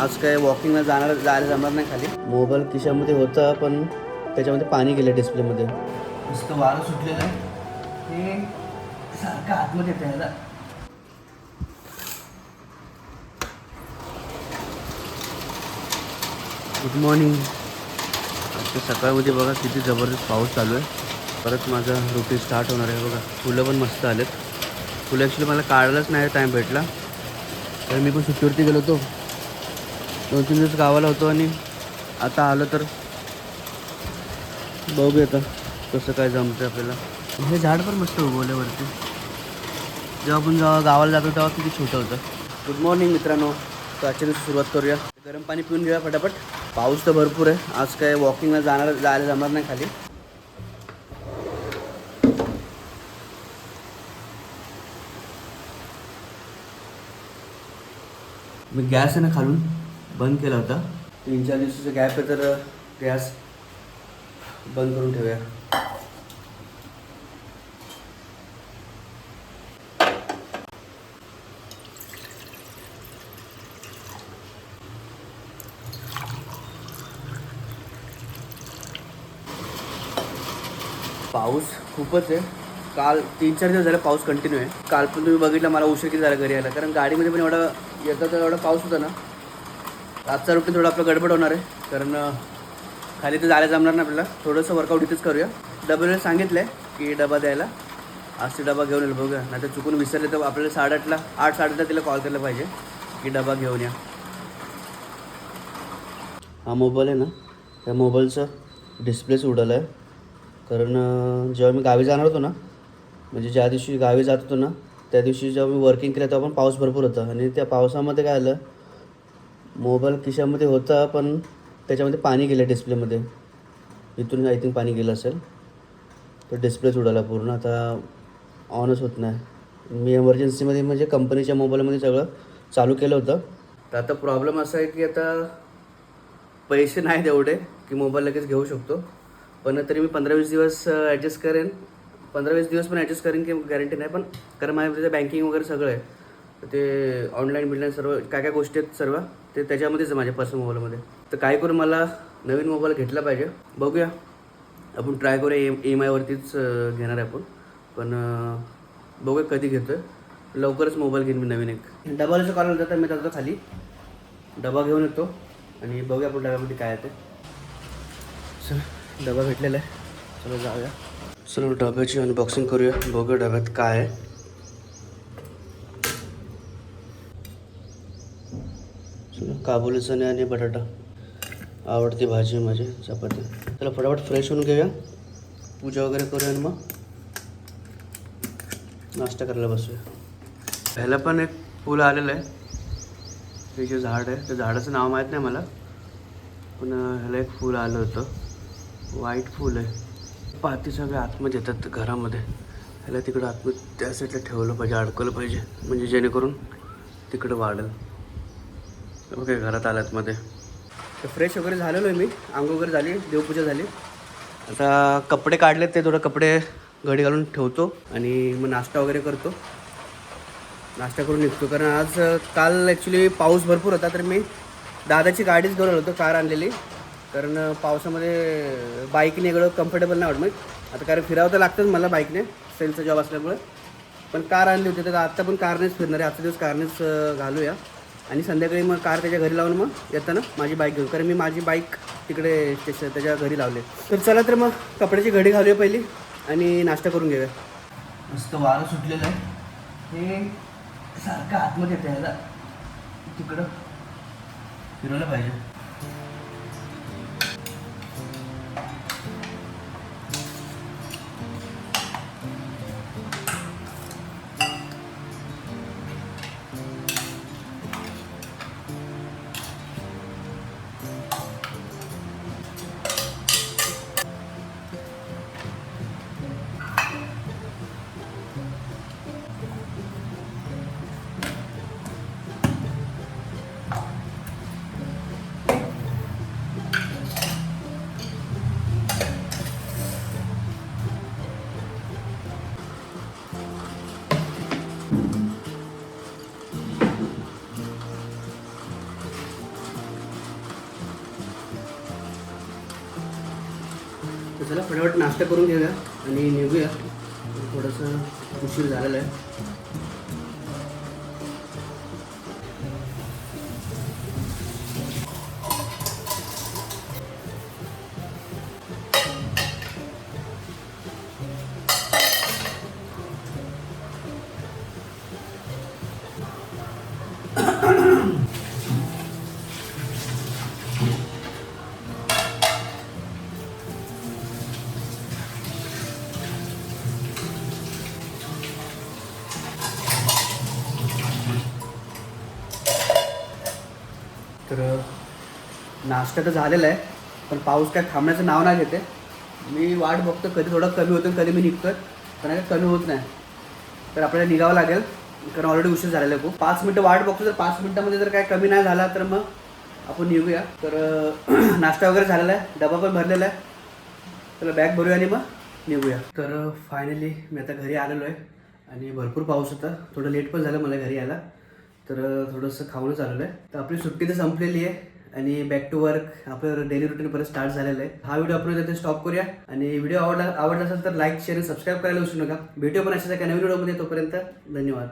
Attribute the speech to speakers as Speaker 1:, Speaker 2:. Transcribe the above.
Speaker 1: आज काय वॉकिंगला जायला जमणार नाही खाली. मोबाईल खिशामध्ये होता पण त्याच्यामध्ये पाणी गेलं डिस्प्लेमध्ये. नुसतं वारं सुटलेलं आहे हे सारखं आतमध्ये येतं याला. Good morning. आता सकाळमध्ये बघा किती जबरदस्त पाऊस चालू आहे. परत माझा रुटीन स्टार्ट होणार आहे. बघा फुलं पण मस्त आलेत. फुलं ॲक्च्युली मला काढायलाच नाही टाईम भेटला, तर मी पण सुट्टीवरती गेलो होतो. 2-3 दिवस गावाला होतो आणि आता आलो तर बघूया आता कसं काय जमतं आपल्याला. हे झाड पण मस्त उगवल्यावरती. जेव्हा गावाला जातो तेव्हा किती छोटं होतं. गुड मॉर्निंग मित्रांनो. तर आजच्या दिवशी सुरुवात करूया. गरम पाणी पिऊन घेऊया फटाफट. पाऊस तर भरपूर आहे. आज काय वॉकिंगला जायला जमणार नाही खाली. मी गॅस आहे ना खालून बंद केला होता. 3-4 दिवसाचा गॅप आहे तर गॅस बंद करून ठेवूया. पाऊस खूपच आहे. काल 3-4 दिवस झाले पाऊस कंटिन्यू आहे. काल पण तुम्ही बघितलं मला उशीर किती झाला घरी यायला, कारण गाडीमध्ये पण एवढा येतं तर एवढा पाऊस होता ना. आजचा रुटीन थोडा आपलं गडबड होणार आहे, कारण खाली तर जायला जमणार नाही आपल्याला. थोडंसं वर्कआउट इथेच करूया. डब्याला सांगितलं आहे की डबा द्यायला. आज ते डबा घेऊन येईल बघूया. नाही तर चुकून विसरले तर आपल्याला 8:30ला 8-8:30ला तिला कॉल केला पाहिजे की डबा घेऊन या. हा मोबाईल आहे ना, त्या मोबाईलचा डिस्प्लेच उडाला आहे. कारण जेव्हा मी गावी जाणार होतो ना, म्हणजे ज्या दिवशी गावी जात होतो ना त्या दिवशी जेव्हा मी वर्किंग केलं तेव्हा पण पाऊस भरपूर होता. आणि त्या पावसामध्ये काय आलं, मोबाईल खिशामध्ये होता पण त्याच्यामध्ये पाणी गेलं डिस्प्लेमध्ये. इथून आय थिंक पाणी गेलं असेल, तर डिस्प्लेच उडाला पूर्ण. आता ऑनच होत नाही. मी एमर्जन्सीमध्ये म्हणजे कंपनीच्या मोबाईलमध्ये सगळं चालू केलं होतं. तर आता प्रॉब्लेम असा आहे की आता पैसे नाहीत एवढे की मोबाईल लगेच घेऊ शकतो. पण तरी मी 15-20 दिवस ॲडजस्ट करेन. 15-20 दिवस पण ॲडजस्ट करेन की गॅरंटी नाही. पण कारण माझ्या तिथे बँकिंग वगैरे सगळं आहे, तर ते ऑनलाईन बिनलाईन सर्व काय काय गोष्टी आहेत सर्व ते त्याच्यामध्येच आहे माझ्या पर्सनल मोबाईलमध्ये. तर काय करून मला नवीन मोबाईल घेतला पाहिजे. बघूया आपण ट्राय करूया. EMIवरतीच घेणार आहे आपण. पण बघूया कधी घेतो आहे. लवकरच मोबाईल घेईन मी नवीन एक. डबाचं कॉल होता तर मी जातो खाली, डबा घेऊन येतो आणि बघूया आपण डब्यामध्ये काय आहे ते. चला डबा भेटलेला आहे, चला जाऊया. चला डब्याची अनबॉक्सिंग करूया. बघूया डब्यात काय आहे. चला काबुली चणे आणि बटाटा, आवडती भाजी माझी, चपाती. चला फटाफट फ्रेश होऊन घेऊया, पूजा वगैरे करूया आणि मग नाश्ता करायला बसूया. ह्याला पण एक फूल आलेलं आहे. हे जे झाड आहे त्या झाडाचं नाव माहीत नाही मला, पण ह्याला एक फूल आलं होतं. व्हाईट फूल आहे. पाती सगळे आतमध्ये येतात घरामध्ये. ह्याला तिकडं आतमध्ये त्या साईडला ठेवलं पाहिजे, अडकवलं पाहिजे, म्हणजे जेणेकरून तिकडं वाढेल. ओके घरात आल्यातमध्ये. तर फ्रेश वगैरे झालेलो आहे मी. आंघोळ वगैरे झाली, देवपूजा झाली. आता कपडे काढलेत, ते थोडं कपडे घडी घालून ठेवतो आणि मग नाश्ता वगैरे करतो. नाश्ता करून निघतो, कारण आज काल ॲक्च्युली पाऊस भरपूर होता, तर मी दादाची गाडीच घेऊन आलो होतो, कार आणलेली. कारण पावसामध्ये बाईकने एवढं कम्फर्टेबल नाही वाटत. मग आता कारण फिरावं तर लागतंच मला बाईकने, सेलचा जॉब असल्यामुळे. पण कार आणली होती, तर आत्ता पण कारनेच फिरणार आहे. आजचा दिवस कारनेच घालूया आणि संध्याकाळी मग कार त्याच्या घरी लावून मग येताना माझी बाईक घेऊ, कारण मी माझी बाईक तिकडे स्टेशन त्याच्या घरी लावले. तर चला तर मग कपड्याची घडी घालूया पहिली आणि नाश्ता करून घेऊया. मस्त वारं सुटलेलं आहे हे सारखं आतमध्ये येतं याला. तिकडं फिरवलं पाहिजे. चला फटाफट नाश्ता करून घेऊया आणि निघूया. थोडंसं उशीर झालेलं आहे. तर नाश्ता तर झालेला आहे, पण पाऊस काय थांबण्याचं नाव नाही घेते. मी वाट बघतो कधी थोडं कमी होतं, कधी मी निघतो, पण काय कमी होत नाही. तर आपल्याला निघावं लागेल, कारण ऑलरेडी उशीर झालेला आहे खूप. 5 मिनटं वाट बघतो, तर 5 मिनटामध्ये जर काय कमी नाही झाला तर मग आपण निघूया. तर नाश्ता वगैरे झालेला आहे, डबा पण भरलेला आहे. त्याला बॅग भरूया आणि मग निघूया. तर फायनली मी आता घरी आलेलो आहे आणि भरपूर पाऊस होता. थोडं लेट पण झालं मला घरी यायला, तर थोडंसं खाऊनच आलेलं आहे. तर आपली सुट्टी तर संपलेली आहे आणि बॅक टू वर्क आपलं डेली रुटीन परत स्टार्ट झालेलं आहे. हा व्हिडिओ आपण इथे स्टॉप करूया. आणि व्हिडिओ आवडला असेल तर लाईक शेअर सबस्क्राईब करायला विसरू नका. भेटू पण अशाच एका नवीन व्हिडिओमध्ये. तोपर्यंत धन्यवाद.